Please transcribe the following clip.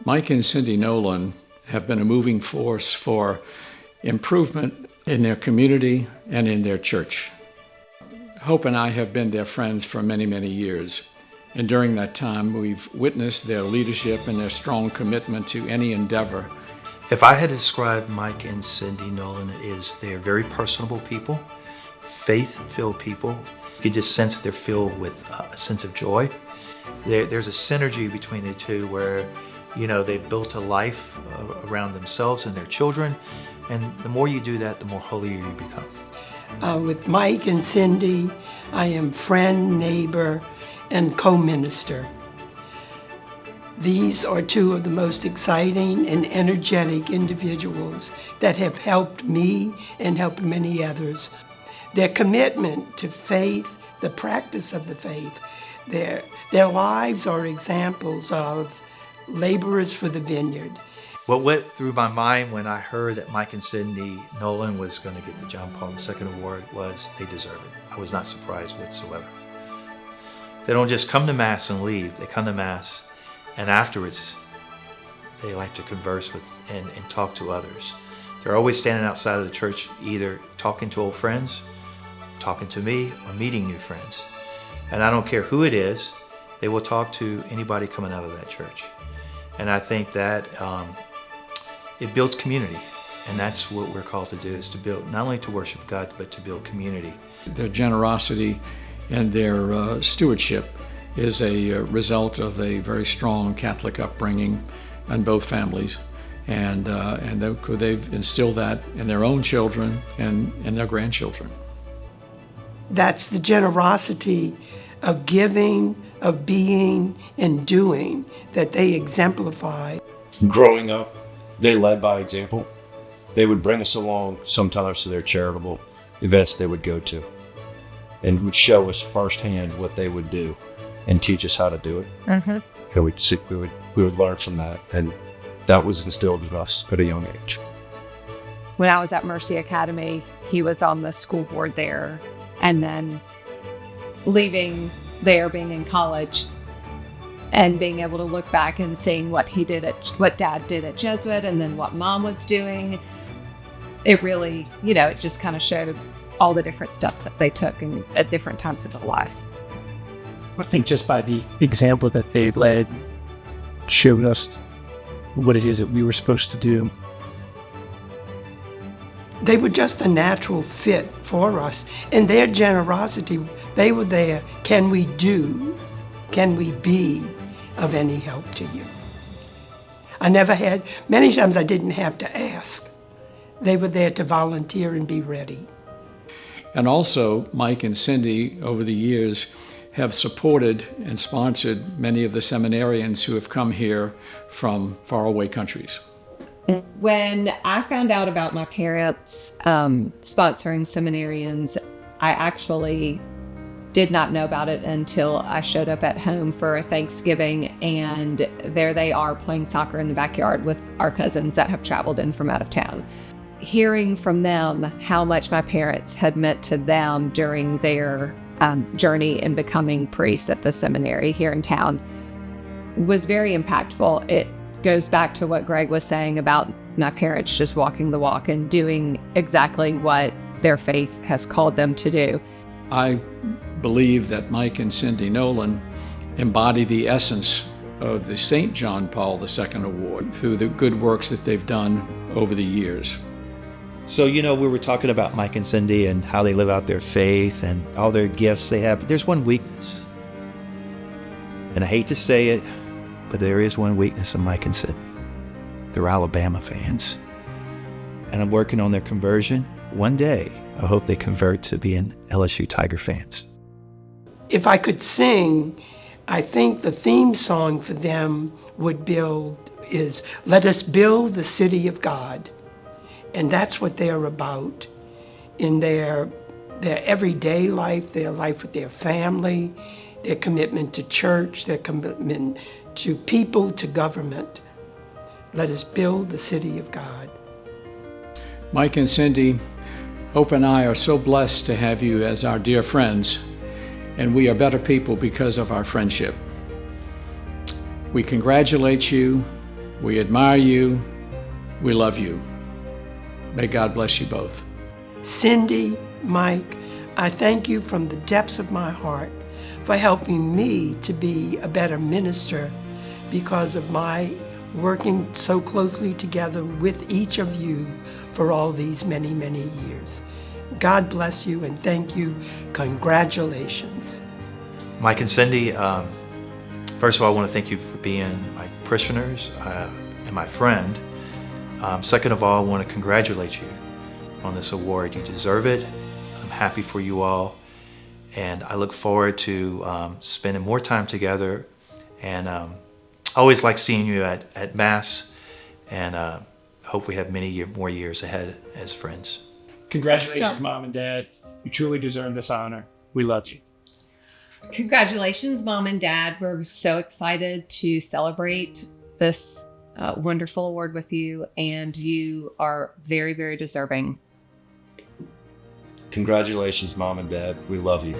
Mike and Cindy Nolan have been a moving force for improvement in their community and in their church. Hope and I have been their friends for many, many years. And during that time, we've witnessed their leadership and their strong commitment to any endeavor. If I had to describe Mike and Cindy Nolan, it is they're very personable people, faith-filled people. You can just sense that they're filled with a sense of joy. There's a synergy between the two where, they've built a life around themselves and their children. And the more you do that, the more holier you become. With Mike and Cindy, I am friend, neighbor, and co-minister. These are two of the most exciting and energetic individuals that have helped me and helped many others. Their commitment to faith, the practice of the faith, their lives are examples of laborers for the vineyard. What went through my mind when I heard that Mike and Cindy Nolan was going to get the John Paul II Award was they deserve it. I was not surprised whatsoever. They don't just come to Mass and leave. They come to Mass and afterwards they like to converse with and talk to others. They're always standing outside of the church, either talking to old friends, talking to me, or meeting new friends. And I don't care who it is, they will talk to anybody coming out of that church. And I think that it builds community. And that's what we're called to do, is to build, not only to worship God, but to build community. Their generosity and their stewardship is a result of a very strong Catholic upbringing in both families. And they've instilled that in their own children and their grandchildren. That's the generosity of giving, of being, and doing that they exemplify. Growing up, they led by example. They would bring us along sometimes to their charitable events they would go to and would show us firsthand what they would do and teach us how to do it. Mm-hmm. And we would learn from that, and that was instilled in us at a young age. When I was at Mercy Academy, he was on the school board there, and then leaving there, being in college, and being able to look back and seeing what Dad did at Jesuit, and then what Mom was doing, it really, it just kind of showed all the different steps that they took at different times of their lives. I think just by the example that they led, showed us what it is that we were supposed to do. They were just a natural fit for us. And their generosity, they were there. Can we be of any help to you? Many times I didn't have to ask. They were there to volunteer and be ready. And also, Mike and Cindy, over the years, have supported and sponsored many of the seminarians who have come here from faraway countries. When I found out about my parents sponsoring seminarians, I actually did not know about it until I showed up at home for Thanksgiving, and there they are playing soccer in the backyard with our cousins that have traveled in from out of town. Hearing from them how much my parents had meant to them during their journey in becoming priests at the seminary here in town was very impactful. It goes back to what Greg was saying about my parents just walking the walk and doing exactly what their faith has called them to do. I believe that Mike and Cindy Nolan embody the essence of the St. John Paul II Award through the good works that they've done over the years. So, we were talking about Mike and Cindy and how they live out their faith and all their gifts they have. But there's one weakness. And I hate to say it, but there is one weakness in Mike and Cindy. They're Alabama fans. And I'm working on their conversion. One day, I hope they convert to being LSU Tiger fans. If I could sing, I think the theme song for them is "Let Us Build the City of God." And that's what they're about in their everyday life, their life with their family, their commitment to church, their commitment to people, to government. Let us build the city of God. Mike and Cindy, Hope and I are so blessed to have you as our dear friends, and we are better people because of our friendship. We congratulate you, We admire you. We love you. May God bless you both. Cindy, Mike, I thank you from the depths of my heart for helping me to be a better minister because of my working so closely together with each of you for all these many, many years. God bless you and thank you. Congratulations. Mike and Cindy, first of all, I want to thank you for being my parishioners and my friend. Second of all, I want to congratulate you on this award. You deserve it. I'm happy for you all. And I look forward to spending more time together. And I always like seeing you at Mass. And hope we have many more years ahead as friends. Congratulations, Mom and Dad. You truly deserve this honor. We love you. Congratulations, Mom and Dad. We're so excited to celebrate this wonderful award with you, and you are very, very deserving. Congratulations, Mom and Dad. We love you.